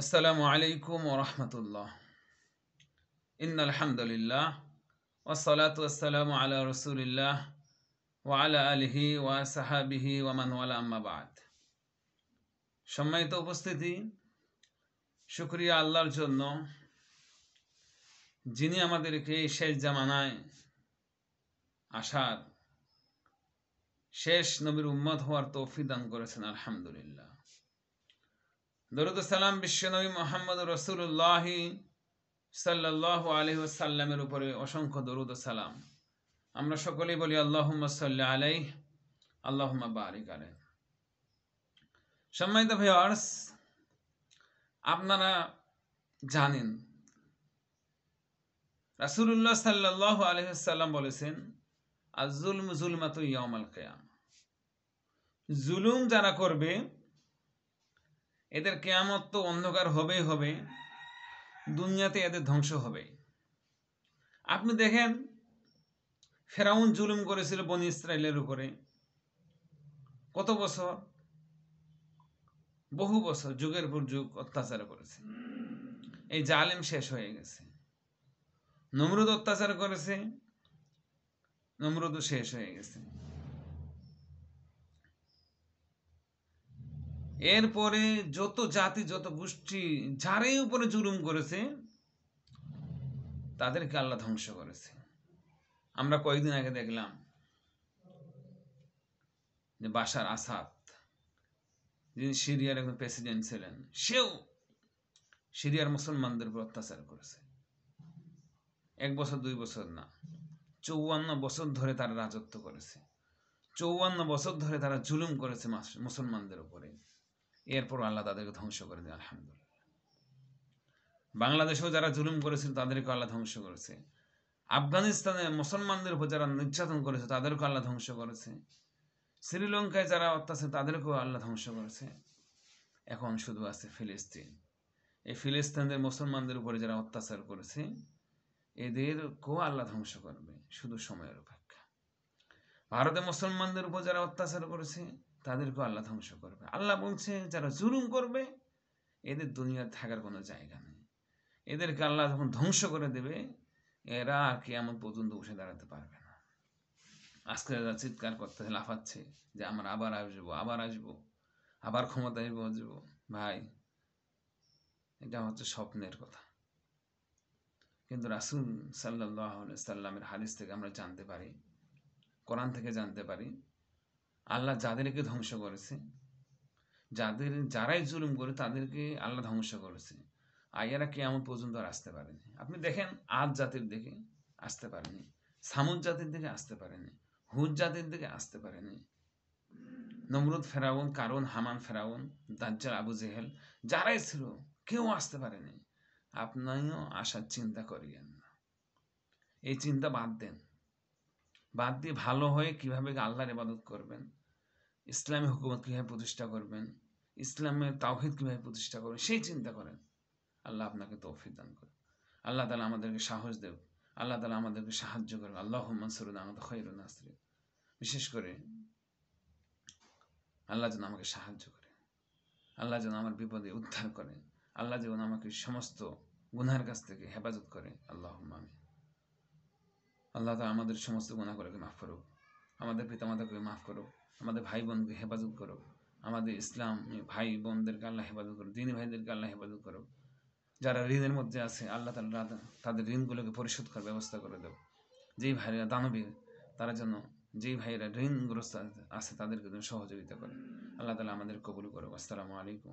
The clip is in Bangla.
আসসালামু আলাইকুম ওয়া রাহমাতুল্লাহ। ইন্নাল হামদুলিল্লাহ ওয়াসসালাতু ওয়াসসালামু আলা রাসূলিল্লাহ ওয়া আলা আলিহি ওয়া সাহাবিহি ওয়া মান ওয়ালা আম্মা বা'দ। সম্মানিত উপস্থিতি, শুকরিয়া আল্লাহর জন্য যিনি আমাদেরকে এই শেষ জামানায় আসার, শেষ নবীর উম্মত হওয়ার তৌফিক দান করেছেন। আলহামদুলিল্লাহ। দরুদ ও সালাম বিশ্বনবী মুহাম্মদ রাসূলুল্লাহ সাল্লাল্লাহু আলাইহি ওয়াসাল্লামের উপরে অসংখ্য দরুদ ও সালাম। আমরা সকলেই বলি আল্লাহুম্মা সাল্লি আলাইহি আল্লাহুম্মা বারিক আলাইহি। সম্মানিত ভিউয়ার্স, আপনারা জানেন রাসূলুল্লাহ সাল্লাল্লাহু আলাইহি ওয়াসাল্লাম বলেছেন, আয-যুলমু যুলমাতু ইয়াউমাল কিয়ামা। জুলুম যারা করবে এদের কিয়ামত তো অন্ধকার হবেই হবে, দুনিয়াতে এদের ধ্বংস হবে। আপনি দেখেন, ফেরাউন জুলুম করেছিল বনি ইসরাইলের উপরে কত বছর, বহু বছর, যুগের পর যুগ অত্যাচার করেছে। এই জালেম শেষ হয়ে গেছে। নমরুদ অত্যাচার করেছে, নমরুদও শেষ হয়ে গেছে। এরপরে যত জাতি, যত গোষ্ঠী যারাই উপরে জুলুম করেছে তাদেরকে আল্লাহ ধ্বংস করেছে। আমরা কয়েকদিন আগে দেখলাম যে বাশার আসাদ, যিনি সিরিয়ার একজন প্রেসিডেন্ট ছিলেন, সেও সিরিয়ার মুসলমানদের উপর অত্যাচার করেছে। 1 বছর 2 বছর না, 54 বছর ধরে তারা রাজত্ব করেছে। 54 বছর ধরে তারা জুলুম করেছে মুসলমানদের উপরে। এরপর আল্লাহ তাদেরকে ধ্বংস করে দেয়। আলহামদুলিল্লাহ। বাংলাদেশেও যারা জুলুম করেছিল তাদেরকে আল্লাহ ধ্বংস করেছে। আফগানিস্তানে মুসলমানদের উপর যারা নির্যাতন করেছে তাদেরকে আল্লাহ ধ্বংস করেছে। শ্রীলঙ্কায় যারা অত্যাচার তাদেরকেও আল্লাহ ধ্বংস করেছে। এখন শুধু আছে ফিলিস্তিন। এই ফিলিস্তিনের মুসলমানদের উপরে যারা অত্যাচার করেছে এদেরকেও আল্লাহ ধ্বংস করবে, শুধু সময়ের অপেক্ষা। ভারতে মুসলমানদের উপর যারা অত্যাচার করেছে তাদেরকেও আল্লাহ ধ্বংস করবে। আল্লাহ বলছে, যারা জুলুম করবে এদের দুনিয়ায় থাকার কোনো জায়গা নেই। এদেরকে আল্লাহ যখন ধ্বংস করে দেবে, এরা আর কিয়ামত পর্যন্ত উঠে দাঁড়াতে পারবে না। আজকে যারা চিৎকার করতে লাফাচ্ছে যে আমরা আবার আসবো, আবার আসবো, আবার ক্ষমতায় বসবো, ভাই, এটা হচ্ছে স্বপ্নের কথা। কিন্তু রাসূল সাল্লাল্লাহু আলাইহি সাল্লামের হাদিস থেকে আমরা জানতে পারি, কোরআন থেকে জানতে পারি, আল্লাহ যাদেরকে ধ্বংস করেছে, যারাই জুলুম করে তাদেরকে আল্লাহ ধ্বংস করেছে। আর এরা কিয়ামত পর্যন্ত আর আসতে পারেনি। আপনি দেখেন, আদ জাতির দিকে আসতে পারেনি, সামুদ জাতির দিকে আসতে পারেনি, হুদ জাতির দিকে আসতে পারেনি। নমরুদ, ফেরাউন, কারুন, হামান, ফেরাউন, দাজ্জাল, আবু জেহেল যারাই ছিল কেউ আসতে পারেনি। আপনিও আসার চিন্তা করিয়েন না। এই চিন্তা বাদ দেন। বাদ দিয়ে ভালো হয়ে কিভাবে আল্লাহর ইবাদত করবেন, ইসলামী হুকুমত কিভাবে প্রতিষ্ঠা করবেন, ইসলামের তাওহীদ কিভাবে প্রতিষ্ঠা করবেন, সেই চিন্তা করেন। আল্লাহ আপনাকে তৌফিক দান করুন। আল্লাহ তাআলা আমাদেরকে সাহস দেব। আল্লাহ তাআলা আমাদেরকে সাহায্য করবে। আল্লাহুম্মা আনসুরনা আনতা খায়রুন নাসিরিন। বিশেষ করে আল্লাহ যেন আমাকে সাহায্য করে, আল্লাহ যেন আমার বিপদে উদ্ধার করে, আল্লাহ যেন আমাকে সমস্ত গুনাহের কাছ থেকে হেফাজত করে। আল্লাহুম্মা আমিন। আল্লাহ তাআলা আমাদের সমস্ত গুনাহগুলোকে মাফ করুক, আমাদের পিতামাতাকে মাফ করুক, আমাদের ভাই বোনকে হেফাজত করুক, আমাদের ইসলাম ভাই বোনদেরকে আল্লাহ হেফাজত করুক, দ্বীনি ভাইদেরকে আল্লাহ হেফাজত করুক। যারা ঋণের মধ্যে আছে আল্লাহ তাআলা তাদের ঋণগুলোকে পরিশোধ করার ব্যবস্থা করে দেব। যেই ভাইরা দানবীর, তারা যেন, যেই ভাইরা ঋণগ্রস্ত আছে তাদেরকে যেন সহযোগিতা করে। আল্লাহ তাআলা আমাদের কবুল করুক। আসসালামু আলাইকুম।